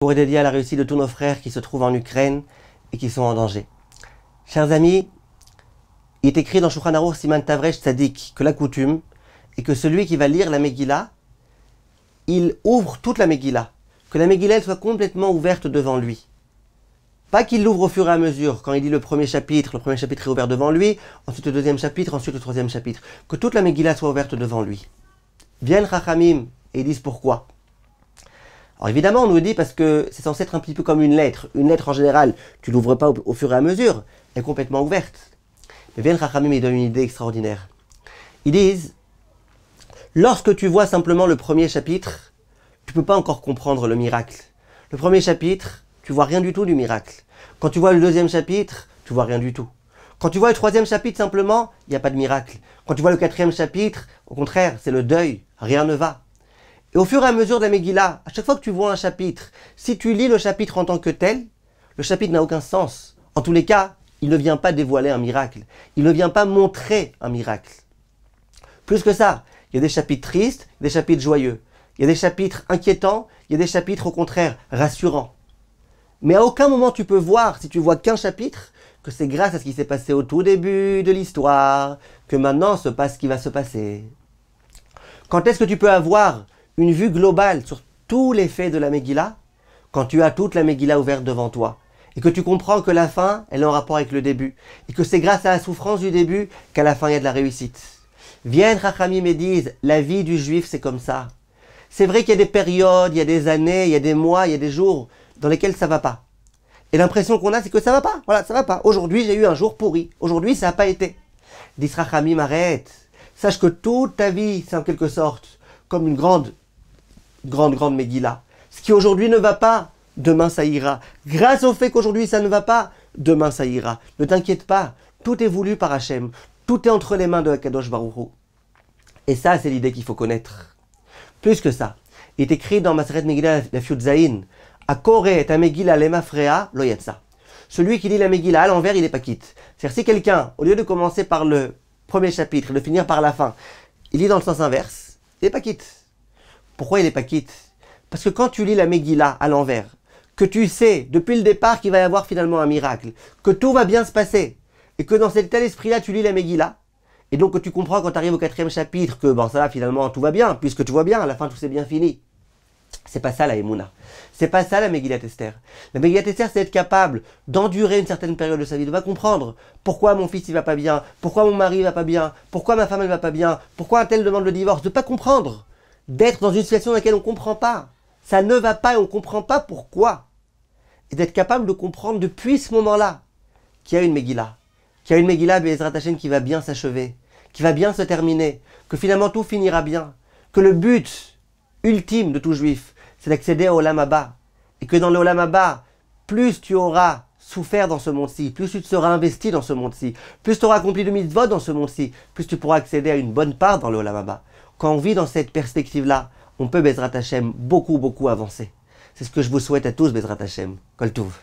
pour dédier à la réussite de tous nos frères qui se trouvent en Ukraine et qui sont en danger. Chers amis, il est écrit dans Shulchan Aruch Siman Tavresh Tzadik que la coutume est que celui qui va lire la Megillah, il ouvre toute la Megillah, que la Megillah elle soit complètement ouverte devant lui. Pas qu'il l'ouvre au fur et à mesure, quand il lit le premier chapitre est ouvert devant lui, ensuite le deuxième chapitre, ensuite le troisième chapitre. Que toute la Megillah soit ouverte devant lui. Viennent Chachamim et ils disent pourquoi. Alors évidemment on nous dit parce que c'est censé être un petit peu comme une lettre. Une lettre en général, tu ne l'ouvres pas au fur et à mesure, elle est complètement ouverte. Mais viennent Chachamim et ils donnent une idée extraordinaire. Ils disent, lorsque tu vois simplement le premier chapitre, tu ne peux pas encore comprendre le miracle. Le premier chapitre, tu vois rien du tout du miracle. Quand tu vois le deuxième chapitre, tu vois rien du tout. Quand tu vois le troisième chapitre, simplement, il n'y a pas de miracle. Quand tu vois le quatrième chapitre, au contraire, c'est le deuil, rien ne va. Et au fur et à mesure de la Megillah, à chaque fois que tu vois un chapitre, si tu lis le chapitre en tant que tel, le chapitre n'a aucun sens. En tous les cas, il ne vient pas dévoiler un miracle. Il ne vient pas montrer un miracle. Plus que ça, il y a des chapitres tristes, des chapitres joyeux. Il y a des chapitres inquiétants, il y a des chapitres au contraire rassurants. Mais à aucun moment tu peux voir, si tu vois qu'un chapitre, que c'est grâce à ce qui s'est passé au tout début de l'histoire, que maintenant se passe ce qui va se passer. Quand est-ce que tu peux avoir une vue globale sur tous les faits de la Megillah? Quand tu as toute la Megillah ouverte devant toi. Et que tu comprends que la fin, elle est en rapport avec le début. Et que c'est grâce à la souffrance du début qu'à la fin il y a de la réussite. Viennent Chachamim et disent, la vie du juif c'est comme ça. C'est vrai qu'il y a des périodes, il y a des années, il y a des mois, il y a des jours dans lesquels ça va pas. Et l'impression qu'on a, c'est que ça va pas. Voilà, ça va pas. Aujourd'hui, j'ai eu un jour pourri. Aujourd'hui, ça n'a pas été. Dis Rachamim, arrête. Sache que toute ta vie, c'est en quelque sorte comme une grande Megillah. Ce qui aujourd'hui ne va pas, demain ça ira. Grâce au fait qu'aujourd'hui ça ne va pas, demain ça ira. Ne t'inquiète pas. Tout est voulu par Hachem. Tout est entre les mains de Akadosh Baruch Hu. Et ça, c'est l'idée qu'il faut connaître. Plus que ça, il est écrit dans Maseret Megillah la Fiut Zayin, Akore et Megillah lemafrea lo yatsa. Celui qui lit la Megillah à l'envers, il n'est pas quitte. C'est-à-dire si quelqu'un, au lieu de commencer par le premier chapitre et de finir par la fin, il lit dans le sens inverse, il n'est pas quitte. Pourquoi il n'est pas quitte? Parce que quand tu lis la Megillah à l'envers, que tu sais depuis le départ qu'il va y avoir finalement un miracle, que tout va bien se passer, et que dans cet tel esprit-là, tu lis la Megillah, et donc que tu comprends quand tu arrives au quatrième chapitre que bon ça va finalement tout va bien, puisque tu vois bien, à la fin tout s'est bien fini. C'est pas ça la Emouna. C'est pas ça la Megillat Esther. La Megillat Esther, c'est être capable d'endurer une certaine période de sa vie, de pas comprendre pourquoi mon fils il va pas bien, pourquoi mon mari il va pas bien, pourquoi ma femme elle va pas bien, pourquoi un tel demande le divorce, de pas comprendre, d'être dans une situation dans laquelle on comprend pas. Ça ne va pas et on comprend pas pourquoi. Et d'être capable de comprendre depuis ce moment-là qu'il y a une Megillah. Qu'il y a une Megillah Be'ezrat Hashem qui va bien s'achever, qui va bien se terminer, que finalement tout finira bien, que le but ultime de tout juif, c'est d'accéder au Olam Haba, et que dans le Olam Haba, plus tu auras souffert dans ce monde-ci, plus tu te seras investi dans ce monde-ci, plus tu auras accompli de mitzvot dans ce monde-ci, plus tu pourras accéder à une bonne part dans le Olam Haba. Quand on vit dans cette perspective-là, on peut Be'ezrat Hashem beaucoup avancer. C'est ce que je vous souhaite à tous, Be'ezrat Hashem. Kol Tov.